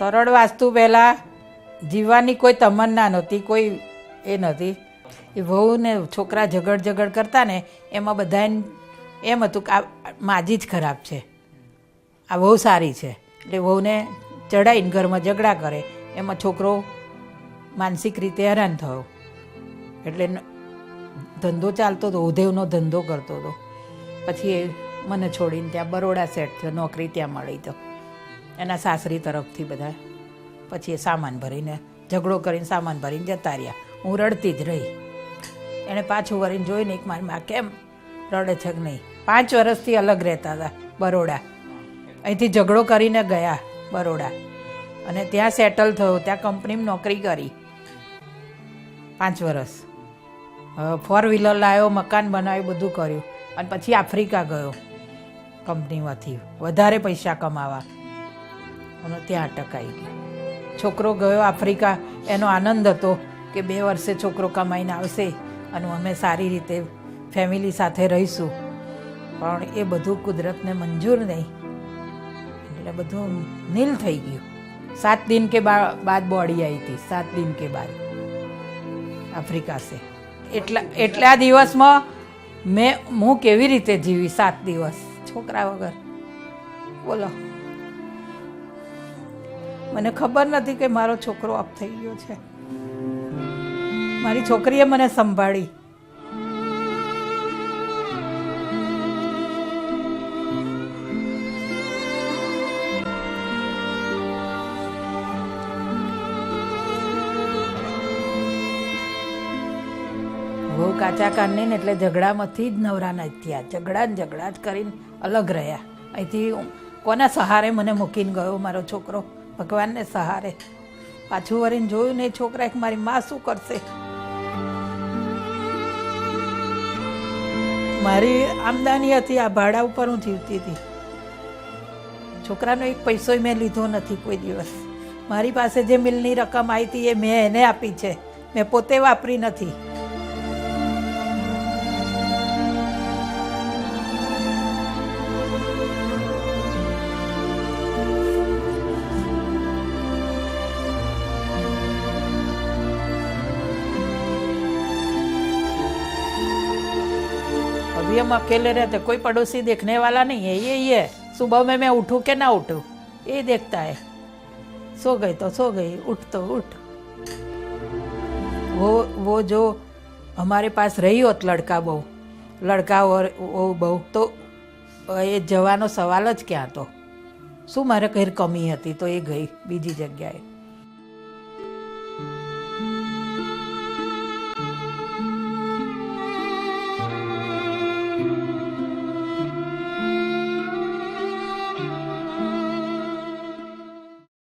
સરળ વાસ્તુ પહેલાં જીવવાની કોઈ તમન્ના નહોતી, કોઈ એ નથી. એ વહુ ને છોકરા ઝઘડ કરતા ને એમાં બધાને એમ હતું કે આ માજી જ ખરાબ છે, આ વહુ સારી છે. એટલે વહુને ચડાવીને ઘરમાં ઝઘડા કરે, એમાં છોકરો માનસિક રીતે હેરાન થયો. એટલે ધંધો ચાલતો હતો, ઉધેવનો ધંધો કરતો હતો. પછી એ મને છોડીને ત્યાં બરોડા સેટ થયો, નોકરી ત્યાં મળી. તો એના સાસરી તરફથી બધા પછી એ સામાન ભરીને ઝઘડો કરીને સામાન ભરીને જતા રહ્યા. હું રડતી જ રહી. એણે પાછું વળીને જોઈને એક મારી માં કેમ રડે છે કે નહીં. 5 વર્ષથી અલગ રહેતા હતા બરોડા. અહીંથી ઝઘડો કરીને ગયા બરોડા અને ત્યાં સેટલ થયો, ત્યાં કંપનીમાં નોકરી કરી 5 વર્ષ. 4 વ્હીલર લાવ્યો, મકાન બનાવ્યું, બધું કર્યું. અને પછી આફ્રિકા ગયો કંપનીમાંથી વધારે પૈસા કમાવા અને ત્યાં અટકાઈ ગયો. છોકરો ગયો આફ્રિકા, એનો આનંદ હતો કે 2 વર્ષે છોકરો કમાઈને આવશે અને અમે સારી રીતે ફેમિલી સાથે રહીશું. પણ એ બધું કુદરતને મંજૂર નહીં, એટલે બધું નીલ થઈ ગયું. 7 दिन के बाद બોડી આવી હતી, 7 दिन के बाद આફ્રિકા સે. એટલા દિવસમાં હું કેવી રીતે જીવી 7 દિવસ છોકરા વગર? બોલો. મને ખબર નથી કે મારો છોકરો અપ થઈ ગયો છે. મારી છોકરીએ મને સંભાળી. બહુ કાચા કાનની ને એટલે ઝઘડામાંથી જ નવરા નથી થયા. ઝઘડા જ કરીને અલગ રહ્યા. અહીંથી કોના સહારે મને મૂકીને ગયો મારો છોકરો? ભગવાનને સહારે. પાછું વળીને જોયું ને છોકરા એક મારી માં શું કરશે? મારી આમદની હતી, આ ભાડા ઉપર હું જીવતી હતી. છોકરાનો એક પૈસો મેં લીધો નથી કોઈ દિવસ. મારી પાસે જે મિલની રકમ આવી હતી એ મેં એને આપી છે, મેં પોતે વાપરી નથી. अभी हम अकेले रहते, कोई पड़ोसी देखने वाला नहीं है. ये सुबह में मैं उठूँ कि ना उठूँ ये देखता है. सो गई तो सो गई, उठ तो उठ. वो जो हमारे पास रही होत लड़का और वो बहू, तो એ જવાનો સવાલ જ ક્યાં હતો? શું મારે કઈ કમી હતી તો એ ગઈ બીજી જગ્યાએ.